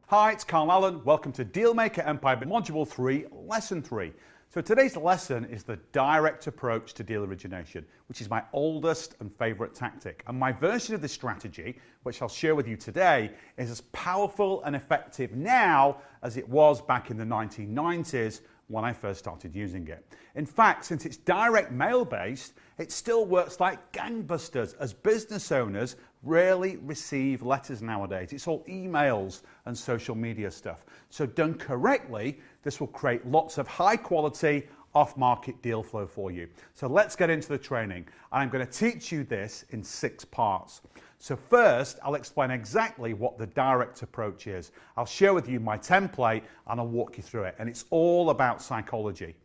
Hi, it's Carl Allen. Welcome to Dealmaker Empire Module 3, Lesson 3. So today's lesson is the direct approach to deal origination, which is my oldest and favourite tactic. And my version of this strategy, which I'll share with you today, is as powerful and effective now as it was back in the 1990s when I first started using it. In fact, since it's direct mail based, it still works like gangbusters as business owners rarely receive letters nowadays. It's all emails and social media stuff. So done correctly, this will create lots of high quality off-market deal flow for you. So let's get into the training. And I'm going to teach you this in 6 parts. So first, I'll explain exactly what the direct approach is. I'll share with you my template and I'll walk you through it. And it's all about psychology.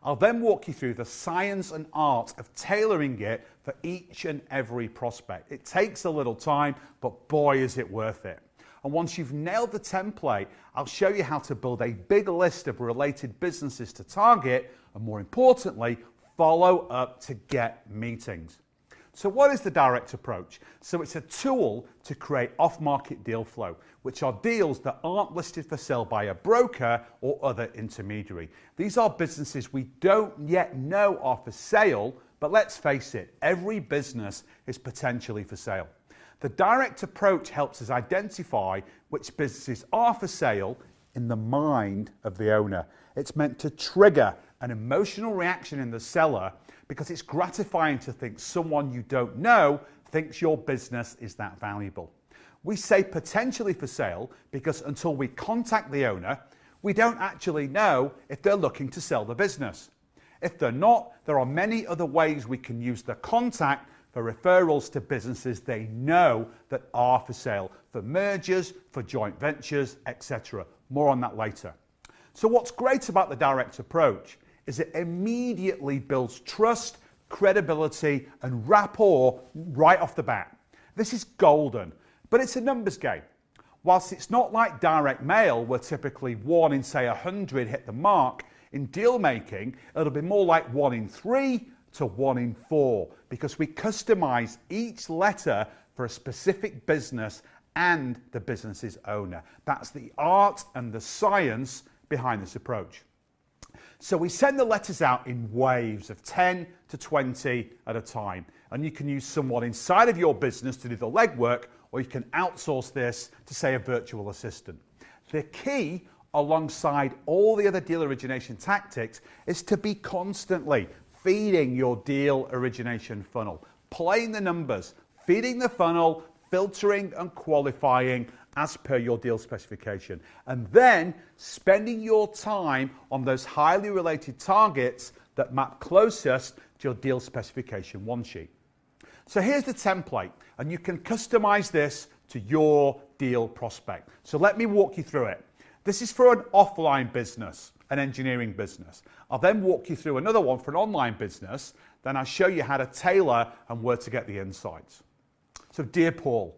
I'll then walk you through the science and art of tailoring it for each and every prospect. It takes a little time, but boy, is it worth it. And once you've nailed the template, I'll show you how to build a big list of related businesses to target, and more importantly, follow up to get meetings. So what is the direct approach? So it's a tool to create off-market deal flow, which are deals that aren't listed for sale by a broker or other intermediary. These are businesses we don't yet know are for sale, but let's face it, every business is potentially for sale. The direct approach helps us identify which businesses are for sale in the mind of the owner. It's meant to trigger an emotional reaction in the seller because it's gratifying to think someone you don't know thinks your business is that valuable. We say potentially for sale because until we contact the owner, we don't actually know if they're looking to sell the business. If they're not, there are many other ways we can use the contact for referrals to businesses they know that are for sale, for mergers, for joint ventures, etc. More on that later. So what's great about the direct approach is it immediately builds trust, credibility, and rapport right off the bat. This is golden, but it's a numbers game. Whilst it's not like direct mail, where typically 1 in, say, 100 hit the mark, in deal making, it'll be more like 1 in 3 to 1 in 4, because we customize each letter for a specific business and the business's owner. That's the art and the science behind this approach. So we send the letters out in waves of 10 to 20 at a time. And you can use someone inside of your business to do the legwork, or you can outsource this to, say, a virtual assistant. The key, alongside all the other deal origination tactics, is to be constantly feeding your deal origination funnel, playing the numbers, feeding the funnel, filtering and qualifying as per your deal specification, and then spending your time on those highly related targets that map closest to your deal specification one sheet. So here's the template, and you can customize this to your deal prospect. So let me walk you through it. This is for an offline business, an engineering business. I'll then walk you through another one for an online business. Then I'll show you how to tailor and where to get the insights. So dear Paul,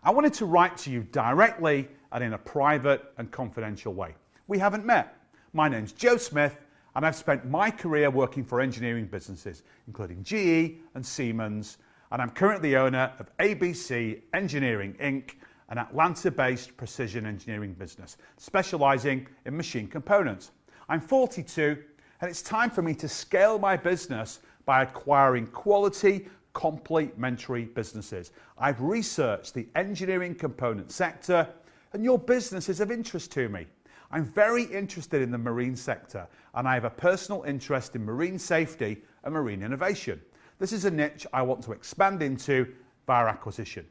I wanted to write to you directly and in a private and confidential way. We haven't met. My name's Joe Smith, and I've spent my career working for engineering businesses, including GE and Siemens, and I'm currently the owner of ABC Engineering Inc., an Atlanta-based precision engineering business, specializing in machine components. I'm 42, and it's time for me to scale my business by acquiring quality, complementary businesses. I've researched the engineering component sector, and your business is of interest to me. I'm very interested in the marine sector, and I have a personal interest in marine safety and marine innovation. This is a niche I want to expand into via acquisition.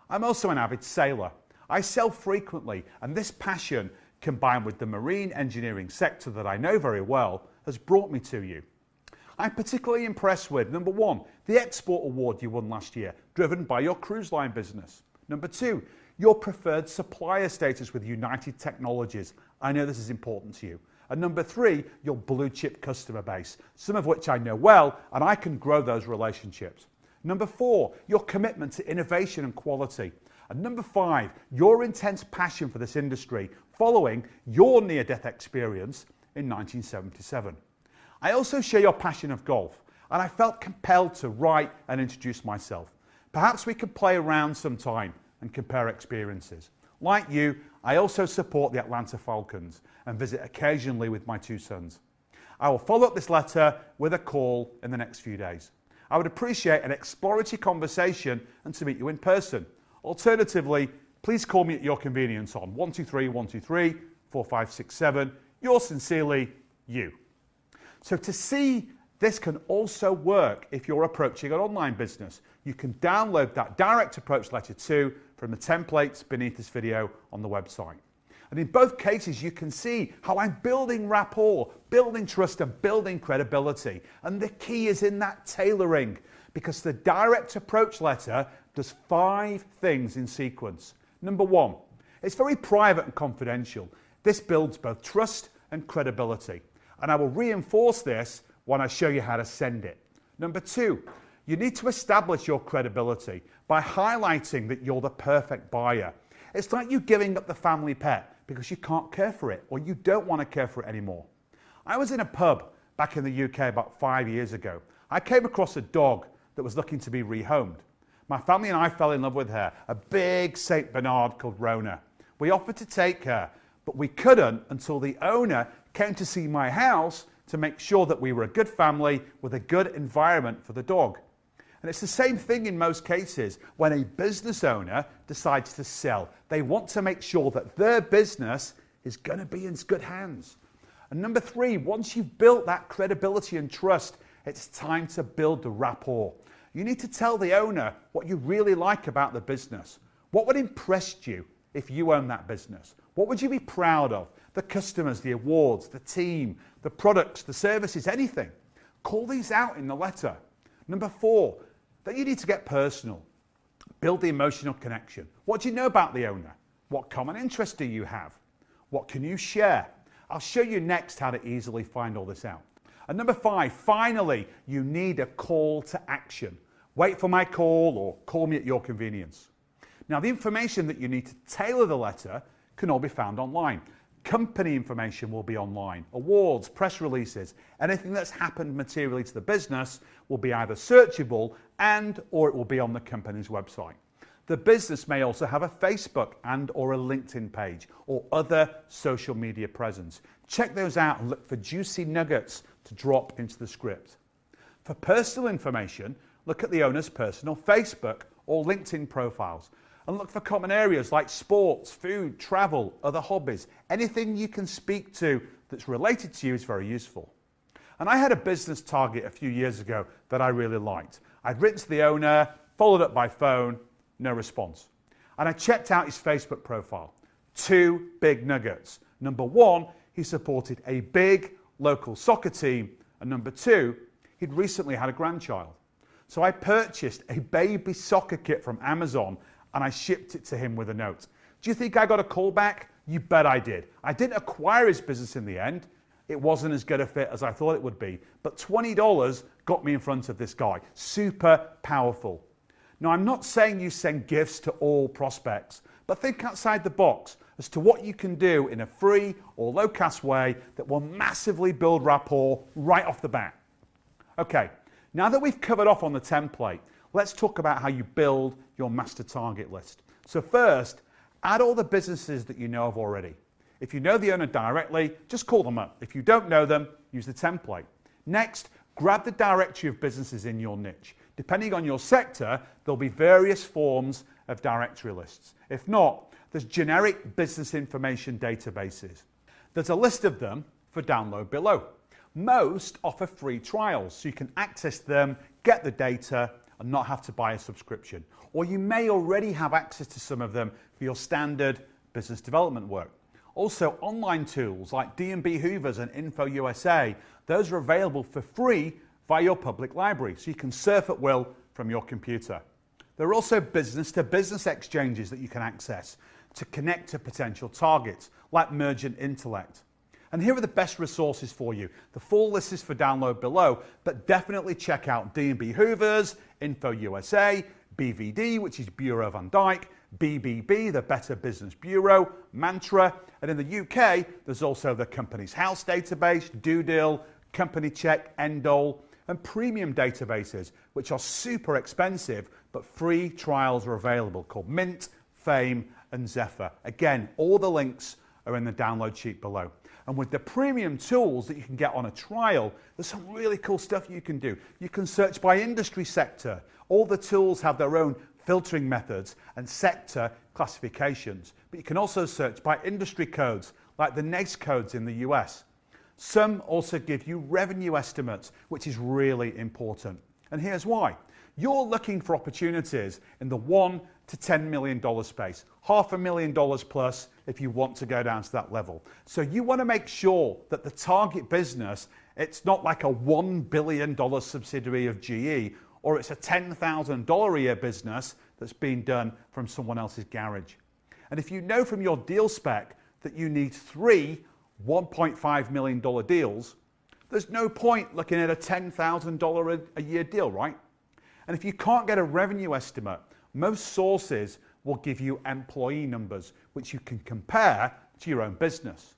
I'm also an avid sailor. I sail frequently, and this passion, combined with the marine engineering sector that I know very well, has brought me to you. I'm particularly impressed with, number 1, the export award you won last year, driven by your cruise line business. Number 2, your preferred supplier status with United Technologies. I know this is important to you. And number 3, your blue chip customer base, some of which I know well, and I can grow those relationships. Number 4, your commitment to innovation and quality. And number 5, your intense passion for this industry following your near-death experience in 1977. I also share your passion of golf, and I felt compelled to write and introduce myself. Perhaps we could play around sometime and compare experiences. Like you, I also support the Atlanta Falcons and visit occasionally with my 2 sons. I will follow up this letter with a call in the next few days. I would appreciate an exploratory conversation and to meet you in person. Alternatively, please call me at your convenience on 123-123-4567. Yours sincerely, you. So to see this can also work if you're approaching an online business. You can download that direct approach letter too from the templates beneath this video on the website. And in both cases, you can see how I'm building rapport, building trust and building credibility. And the key is in that tailoring, because the direct approach letter does 5 things in sequence. Number 1, it's very private and confidential. This builds both trust and credibility. And I will reinforce this when I show you how to send it. Number 2, you need to establish your credibility by highlighting that you're the perfect buyer. It's like you giving up the family pet because you can't care for it or you don't want to care for it anymore. I was in a pub back in the UK about 5 years ago. I came across a dog that was looking to be rehomed. My family and I fell in love with her, a big Saint Bernard called Rona. We offered to take her, but we couldn't until the owner came to see my house to make sure that we were a good family with a good environment for the dog. And it's the same thing in most cases when a business owner decides to sell. They want to make sure that their business is going to be in good hands. And number 3, once you've built that credibility and trust, it's time to build the rapport. You need to tell the owner what you really like about the business. What would impress you if you owned that business? What would you be proud of? The customers, the awards, the team, the products, the services, anything. Call these out in the letter. Number 4, then you need to get personal. Build the emotional connection. What do you know about the owner? What common interests do you have? What can you share? I'll show you next how to easily find all this out. And number 5, finally, you need a call to action. Wait for my call or call me at your convenience. Now, the information that you need to tailor the letter can all be found online. Company information will be online. Awards, press releases, anything that's happened materially to the business will be either searchable or it will be on the company's website. The business may also have a Facebook or a LinkedIn page or other social media presence. Check those out and look for juicy nuggets to drop into the script. For personal information, look at the owner's personal Facebook or LinkedIn profiles and look for common areas like sports, food, travel, other hobbies. Anything you can speak to that's related to you is very useful. And I had a business target a few years ago that I really liked. I'd written to the owner, followed up by phone, no response. And I checked out his Facebook profile. 2 big nuggets. Number 1, he supported a big local soccer team. And number 2, he'd recently had a grandchild. So I purchased a baby soccer kit from Amazon and I shipped it to him with a note. Do you think I got a call back? You bet I did. I didn't acquire his business in the end. It wasn't as good a fit as I thought it would be. But $20 got me in front of this guy. Super powerful. Now, I'm not saying you send gifts to all prospects, but think outside the box as to what you can do in a free or low-cost way that will massively build rapport right off the bat. Okay, now that we've covered off on the template, let's talk about how you build your master target list. So first, add all the businesses that you know of already. If you know the owner directly, just call them up. If you don't know them, use the template. Next, grab the directory of businesses in your niche. Depending on your sector, there'll be various forms of directory lists. If not, there's generic business information databases. There's a list of them for download below. Most offer free trials, so you can access them, get the data, and not have to buy a subscription. Or you may already have access to some of them for your standard business development work. Also, online tools like D&B Hoovers and InfoUSA, those are available for free via your public library, so you can surf at will from your computer. There are also business-to-business exchanges that you can access to connect to potential targets, like Mergent Intellect. And here are the best resources for you. The full list is for download below, but definitely check out D&B Hoovers, InfoUSA, BVD, which is Bureau van Dijk, BBB, the Better Business Bureau, Mantra, and in the UK, there's also the Companies House database, Doodle, Company Check, Endol, and premium databases, which are super expensive, but free trials are available, called Mint, Fame, and Zephyr. Again, all the links are in the download sheet below. And with the premium tools that you can get on a trial, there's some really cool stuff you can do. You can search by industry sector. All the tools have their own filtering methods and sector classifications. But you can also search by industry codes, like the NAICS codes in the US. Some also give you revenue estimates, which is really important. And here's why. You're looking for opportunities in the $1 to $10 million space, $500,000 plus if you want to go down to that level. So you want to make sure that the target business, it's not like a $1 billion subsidiary of GE, or it's a $10,000 a year business that's being done from someone else's garage. And if you know from your deal spec that you need 3 $1.5 million deals, there's no point looking at a $10,000 a year deal, right? And if you can't get a revenue estimate, most sources will give you employee numbers, which you can compare to your own business.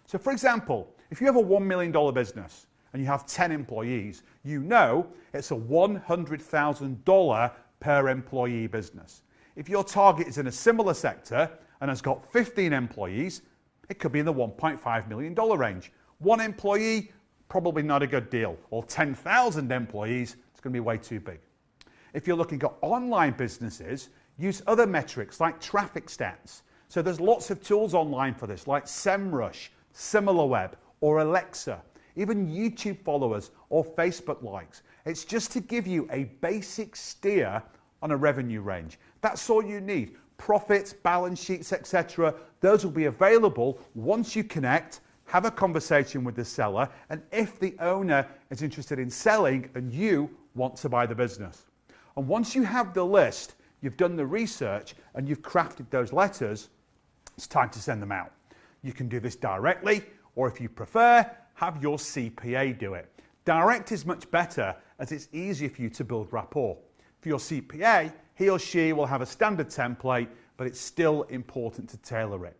So for example, if you have a $1 million business and you have 10 employees, you know it's a $100,000 per employee business. If your target is in a similar sector and has got 15 employees, it could be in the $1.5 million range. One employee, probably not a good deal. Or 10,000 employees, it's going to be way too big. If you're looking at online businesses, use other metrics like traffic stats. So there's lots of tools online for this, like SEMrush, SimilarWeb, or Alexa, even YouTube followers or Facebook likes. It's just to give you a basic steer on a revenue range. That's all you need. Profits, balance sheets, etc. Those will be available once you connect, have a conversation with the seller, and if the owner is interested in selling and you want to buy the business. And once you have the list, you've done the research and you've crafted those letters, it's time to send them out. You can do this directly, or if you prefer, have your CPA do it. Direct is much better as it's easier for you to build rapport. For your CPA, he or she will have a standard template, but it's still important to tailor it.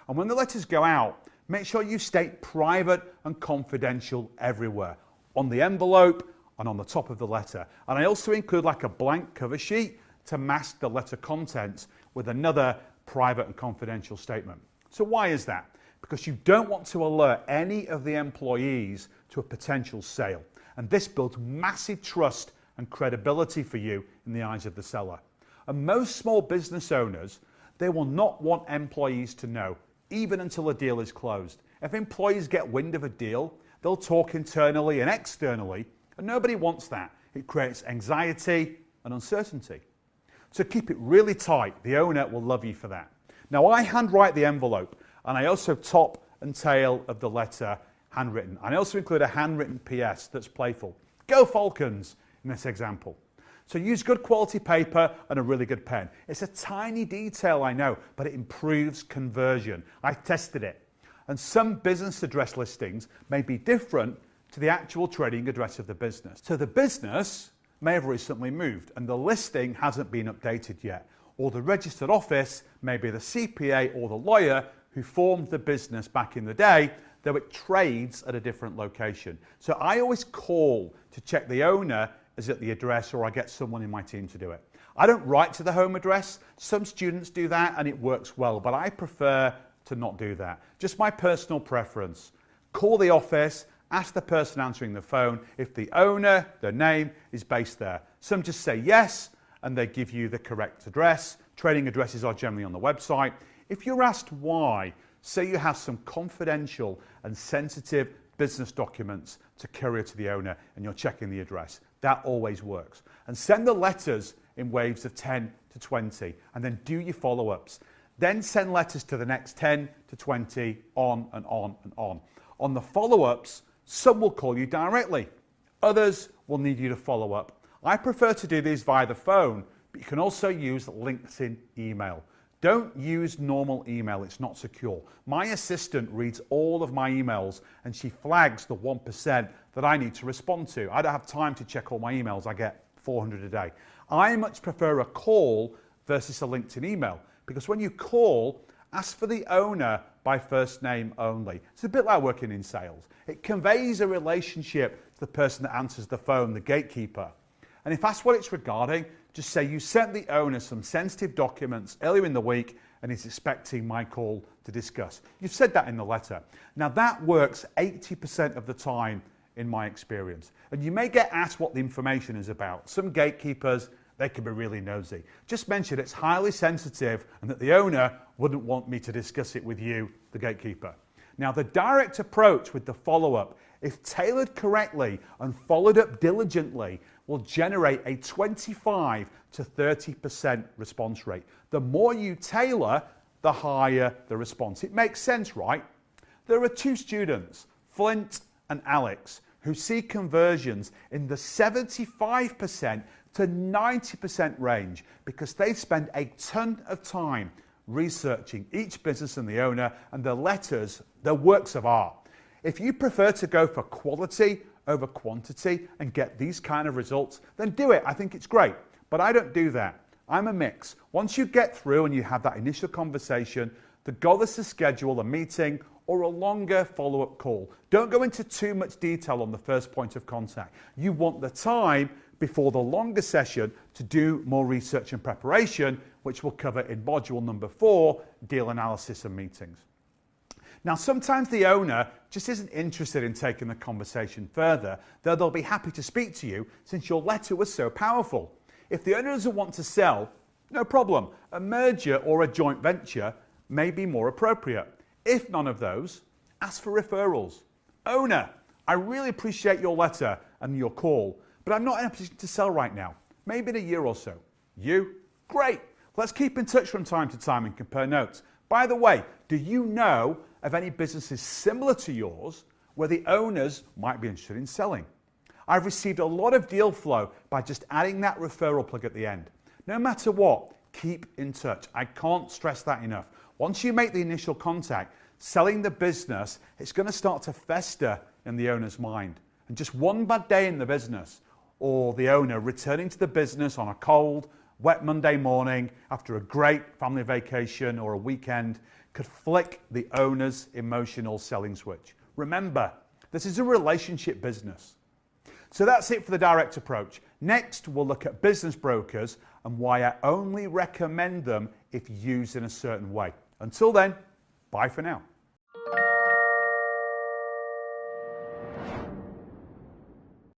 And when the letters go out, make sure you state private and confidential everywhere, on the envelope and on the top of the letter. And I also include like a blank cover sheet to mask the letter contents with another private and confidential statement. So why is that? Because you don't want to alert any of the employees to a potential sale. And this builds massive trust and credibility for you in the eyes of the seller. And most small business owners, they will not want employees to know, even until a deal is closed. If employees get wind of a deal, they'll talk internally and externally, and nobody wants that. It creates anxiety and uncertainty. So keep it really tight. The owner will love you for that. Now I handwrite the envelope, and I also top and tail of the letter handwritten. And I also include a handwritten PS that's playful. Go Falcons in this example. So use good quality paper and a really good pen. It's a tiny detail, I know, but it improves conversion. I tested it. And some business address listings may be different to the actual trading address of the business. So the business may have recently moved and the listing hasn't been updated yet. Or the registered office may be the CPA or the lawyer who formed the business back in the day, though it trades at a different location. So I always call to check the owner is at the address, or I get someone in my team to do it. I don't write to the home address. Some students do that and it works well, but I prefer to not do that. Just my personal preference. Call the office, ask the person answering the phone if the owner, their name, is based there. Some just say yes and they give you the correct address. Trading addresses are generally on the website. If you're asked why, say you have some confidential and sensitive business documents to courier to the owner and you're checking the address. That always works. And send the letters in waves of 10 to 20 and then do your follow-ups. Then send letters to the next 10 to 20, on and on and on. On the follow-ups, some will call you directly. Others will need you to follow up. I prefer to do these via the phone, but you can also use LinkedIn email. Don't use normal email, it's not secure. My assistant reads all of my emails and she flags the 1% that I need to respond to. I don't have time to check all my emails, I get 400 a day. I much prefer a call versus a LinkedIn email, because when you call, ask for the owner by first name only. It's a bit like working in sales. It conveys a relationship to the person that answers the phone, the gatekeeper. And if that's what it's regarding, just say you sent the owner some sensitive documents earlier in the week and is expecting my call to discuss. You've said that in the letter. Now that works 80% of the time in my experience. And you may get asked what the information is about. Some gatekeepers, they can be really nosy. Just mention it's highly sensitive and that the owner wouldn't want me to discuss it with you, the gatekeeper. Now the direct approach with the follow-up, if tailored correctly and followed up diligently, will generate a 25 to 30% response rate. The more you tailor, the higher the response. It makes sense, right? There are two students, Flint and Alex, who see conversions in the 75% to 90% range because they spend a ton of time researching each business and the owner, and the letters, they're works of art. If you prefer to go for quality over quantity and get these kind of results, then do it. I think it's great, but I don't do that. I'm a mix. Once you get through and you have that initial conversation, the goal is to schedule a meeting or a longer follow-up call. Don't go into too much detail on the first point of contact. You want the time before the longer session to do more research and preparation, which we'll cover in module number 4, deal analysis and meetings. Now, sometimes the owner just isn't interested in taking the conversation further, though they'll be happy to speak to you since your letter was so powerful. If the owner doesn't want to sell, no problem. A merger or a joint venture may be more appropriate. If none of those, ask for referrals. Owner, I really appreciate your letter and your call, but I'm not in a position to sell right now. Maybe in a year or so. You? Great. Let's keep in touch from time to time and compare notes. By the way, do you know of any businesses similar to yours where the owners might be interested in selling? I've received a lot of deal flow by just adding that referral plug at the end. No matter what, keep in touch. I can't stress that enough. Once you make the initial contact, selling the business, it's going to start to fester in the owner's mind. And just one bad day in the business, or the owner returning to the business on a cold, wet Monday morning after a great family vacation or a weekend, could flick the owner's emotional selling switch. Remember, this is a relationship business. So that's it for the direct approach. Next, we'll look at business brokers and why I only recommend them if used in a certain way. Until then, bye for now.